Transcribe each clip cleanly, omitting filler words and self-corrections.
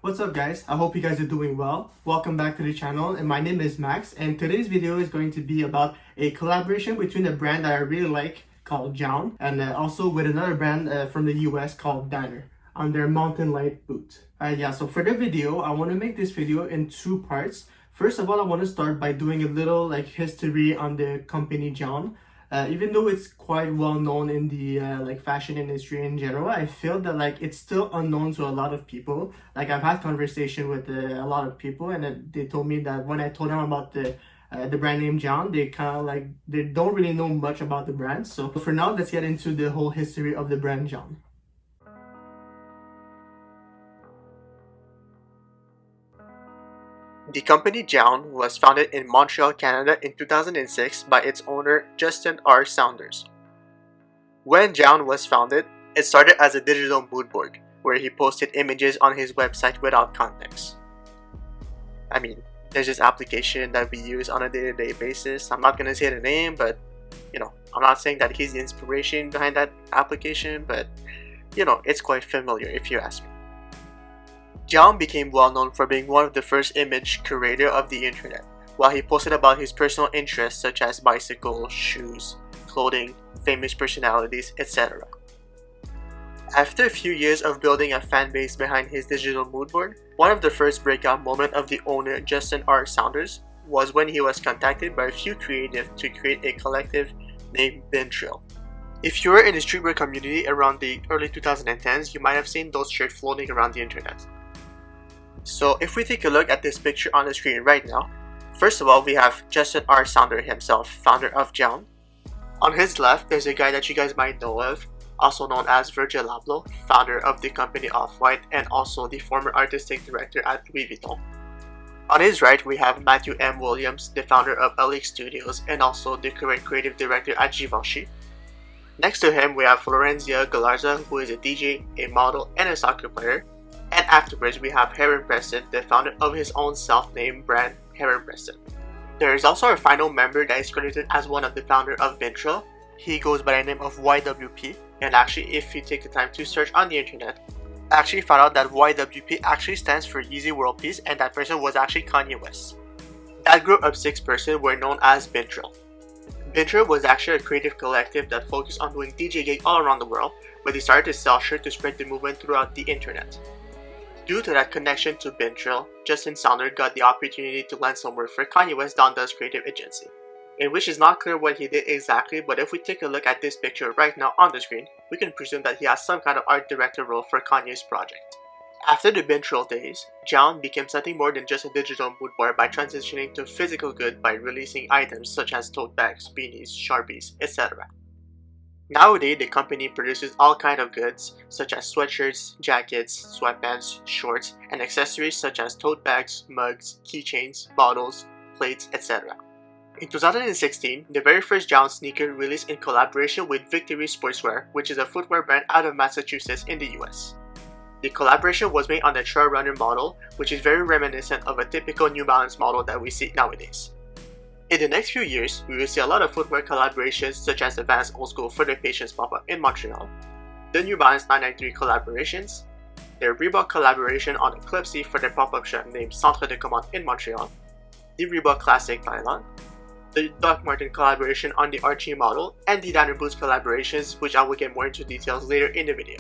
What's up guys? I hope you guys are doing well. Welcome back to the channel and my name is Max and today's video is going to be about a collaboration between a brand that I really like called JJJJound and also with another brand from the US called Danner on their Mountain Light boot. So for the video, I want to make this video in two parts. First of all, I want to start by doing a little history on the company JJJJound. Even though it's quite well known in the fashion industry in general, I feel that it's still unknown to a lot of people. I've had conversation with a lot of people, and they told me that when I told them about the brand name JJJJound, they kind of they don't really know much about the brand. So for now, let's get into the whole history of the brand JJJJound. The company JJJJound was founded in Montreal, Canada in 2006 by its owner Justin R. Saunders. When JJJJound was founded, it started as a digital mood board where he posted images on his website without context. I mean, there's this application that we use on a day-to-day basis. I'm not going to say the name, but I'm not saying that he's the inspiration behind that application, but it's quite familiar if you ask me. JJJJound became well known for being one of the first image curator of the internet, while he posted about his personal interests such as bicycles, shoes, clothing, famous personalities, etc. After a few years of building a fan base behind his digital mood board, one of the first breakout moments of the owner Justin R. Saunders was when he was contacted by a few creatives to create a collective named Bintrail. If you were in the streetwear community around the early 2010s, you might have seen those shirts floating around the internet. So if we take a look at this picture on the screen right now, first of all we have Justin R. Saunders himself, founder of JJJJound. On his left, there's a guy that you guys might know of, also known as Virgil Abloh, founder of the company Off-White and also the former artistic director at Louis Vuitton. On his right, we have Matthew M. Williams, the founder of LX Studios and also the current creative director at Givenchy. Next to him, we have Florenzia Galarza, who is a DJ, a model, and a soccer player. And afterwards, we have Heron Preston, the founder of his own self-named brand, Heron Preston. There is also a final member that is credited as one of the founders of Bintrail. He goes by the name of YWP, and actually if you take the time to search on the internet, I actually found out that YWP actually stands for Yeezy World Peace, and that person was actually Kanye West. That group of 6 persons were known as Bintrail. Bintrail was actually a creative collective that focused on doing DJ gigs all around the world, but they started to sell shirts to spread the movement throughout the internet. Due to that connection to Bintrail, Justin Saunders got the opportunity to land some work for Kanye West Donda's creative agency, in which is not clear what he did exactly, but if we take a look at this picture right now on the screen, we can presume that he has some kind of art director role for Kanye's project. After the Bintrail days, JJJJound became something more than just a digital mood board by transitioning to physical good by releasing items such as tote bags, beanies, Sharpies, etc. Nowadays, the company produces all kinds of goods such as sweatshirts, jackets, sweatpants, shorts, and accessories such as tote bags, mugs, keychains, bottles, plates, etc. In 2016, the very first JJJJound sneaker released in collaboration with Victory Sportswear, which is a footwear brand out of Massachusetts in the US. The collaboration was made on the Trail Runner model, which is very reminiscent of a typical New Balance model that we see nowadays. In the next few years, we will see a lot of footwear collaborations such as the Vans Old School for the Patience pop-up in Montreal, the New Balance 993 collaborations, the Reebok collaboration on the Eclipse for the pop-up shop named Centre de Commande in Montreal, the Reebok Classic Pylon, the Doc Marten collaboration on the Archie model, and the Danner Boots collaborations, which I will get more into details later in the video.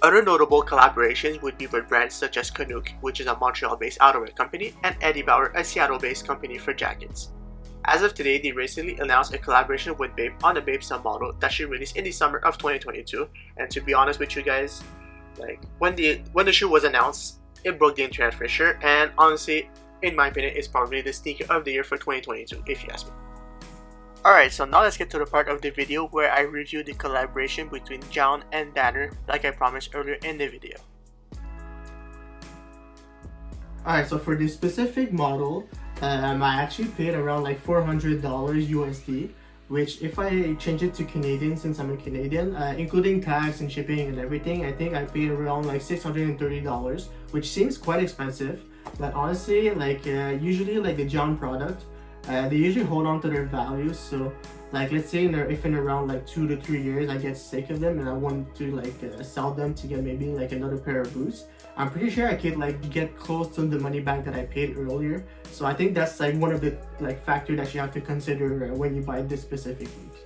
Other notable collaborations would be with brands such as Canuck, which is a Montreal-based outerwear company, and Eddie Bauer, a Seattle-based company for jackets. As of today, they recently announced a collaboration with Bape on the Bape Sun model that should release in the summer of 2022. And to be honest with you guys, when the shoe was announced, it broke the internet for sure. And honestly, in my opinion, it's probably the sneaker of the year for 2022, if you ask me. Alright, so now let's get to the part of the video where I review the collaboration between JJJJound and Danner, like I promised earlier in the video. Alright, so for this specific model, I actually paid around $400 USD, which if I change it to Canadian, since I'm a Canadian, including tax and shipping and everything, I think I paid around $630, which seems quite expensive. But honestly, usually the JJJJound product, they usually hold on to their values. So like let's say if in around like 2 to 3 years I get sick of them and I want to like sell them to get maybe like another pair of boots, I'm pretty sure I could like get close to the money back that I paid earlier. So I think that's like one of the like factors that you have to consider when you buy this specific boot.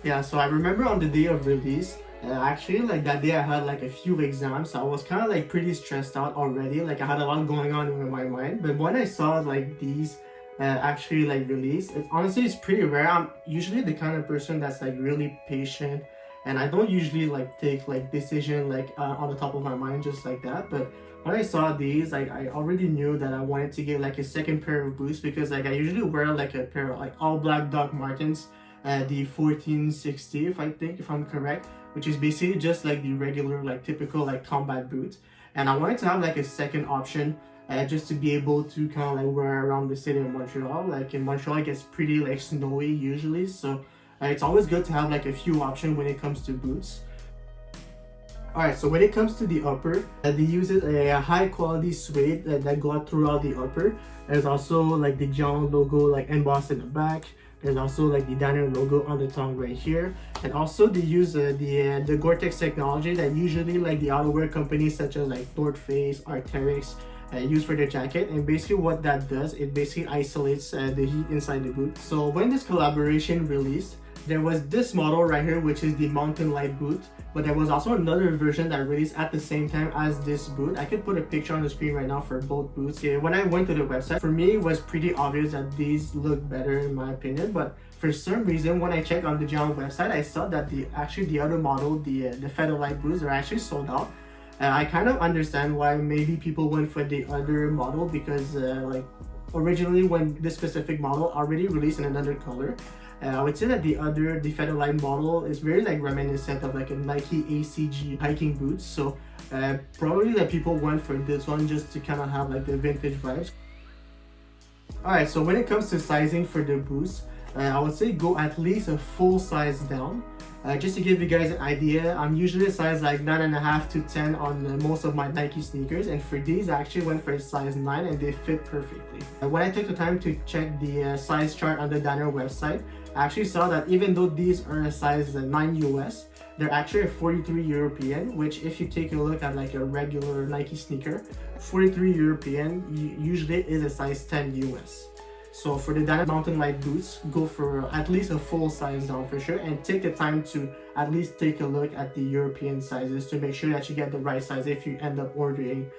Yeah, so I remember on the day of release, actually like that day I had like a few exams, so I was kind of like pretty stressed out already. Like I had a lot going on in my mind, but when I saw like these actually like release, it's pretty rare. I'm usually the kind of person that's like really patient, and I don't usually like take like decision like on the top of my mind just like that. But when I saw these, like I already knew that I wanted to get like a second pair of boots, because like I usually wear like a pair of like all black Doc Martens, the 1460 if I'm correct, which is basically just like the regular like typical like combat boot. And I wanted to have like a second option, just to be able to kind of like wear around the city of Montreal. Like in Montreal it gets pretty like snowy usually, so it's always good to have like a few options when it comes to boots. Alright, so when it comes to the upper, they use a high quality suede that got throughout the upper. There's also like the JJJJound logo like embossed in the back. There's also like the Danner logo on the tongue right here, and also they use the Gore-Tex technology that usually like the outerwear companies such as like North Face, Arc'teryx use for their jacket. And basically what that does, it basically isolates the heat inside the boot. So when this collaboration released, there was this model right here, which is the Mountain Light boot, but there was also another version that released at the same time as this boot. I could put a picture on the screen right now for both boots. Yeah, when I went to the website, for me it was pretty obvious that these look better in my opinion, but for some reason when I checked on the JJJJound website, I saw that the other model, the Feather Light boots, are actually sold out. I kind of understand why maybe people went for the other model, because like originally when this specific model already released in another color. I would say that the Feather Light model is very like reminiscent of like a Nike ACG hiking boots. So probably that people went for this one just to kind of have like the vintage vibes. Alright, so when it comes to sizing for the boots, I would say go at least a full size down. Just to give you guys an idea, I'm usually a size like 9.5 to 10 on most of my Nike sneakers, and for these I actually went for a size 9 and they fit perfectly. When I took the time to check the size chart on the Danner website, I actually saw that even though these are a size 9 US, they're actually a 43 European, which if you take a look at like a regular Nike sneaker, 43 European usually is a size 10 US. So for the Danner Mountain Light boots, go for at least a full size down for sure, and take the time to at least take a look at the European sizes to make sure that you get the right size if you end up ordering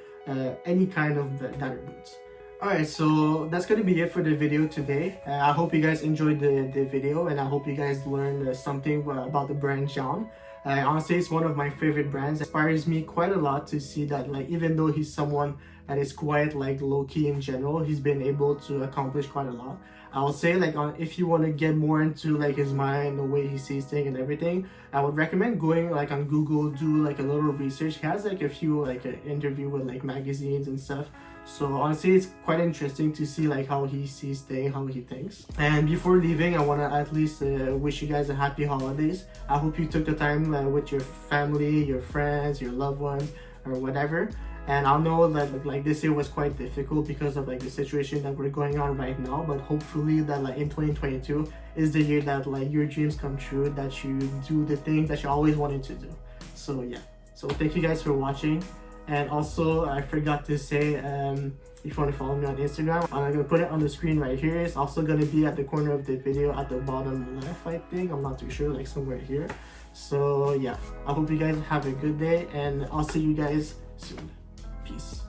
any kind of Danner boots. Alright, so that's gonna be it for the video today. I hope you guys enjoyed the video, and I hope you guys learned something about the brand JJJJound. Honestly, it's one of my favorite brands. It inspires me quite a lot to see that like even though he's someone that is quite like low-key in general, he's been able to accomplish quite a lot. I would say like if you want to get more into like his mind, the way he sees things and everything, I would recommend going like on Google, do like a little research. He has like a few like an interview with like magazines and stuff. So honestly, it's quite interesting to see like how he sees things, how he thinks. And before leaving, I want to at least wish you guys a happy holidays. I hope you took the time with your family, your friends, your loved ones, or whatever. And I know that like this year was quite difficult because of like the situation that we're going on right now, but hopefully that like in 2022 is the year that like your dreams come true, that you do the things that you always wanted to do. So yeah, so thank you guys for watching. And also I forgot to say, if you want to follow me on Instagram, I'm gonna put it on the screen right here. It's also gonna be at the corner of the video at the bottom left, I think. I'm not too sure, like somewhere here. So yeah, I hope you guys have a good day, and I'll see you guys soon. Peace.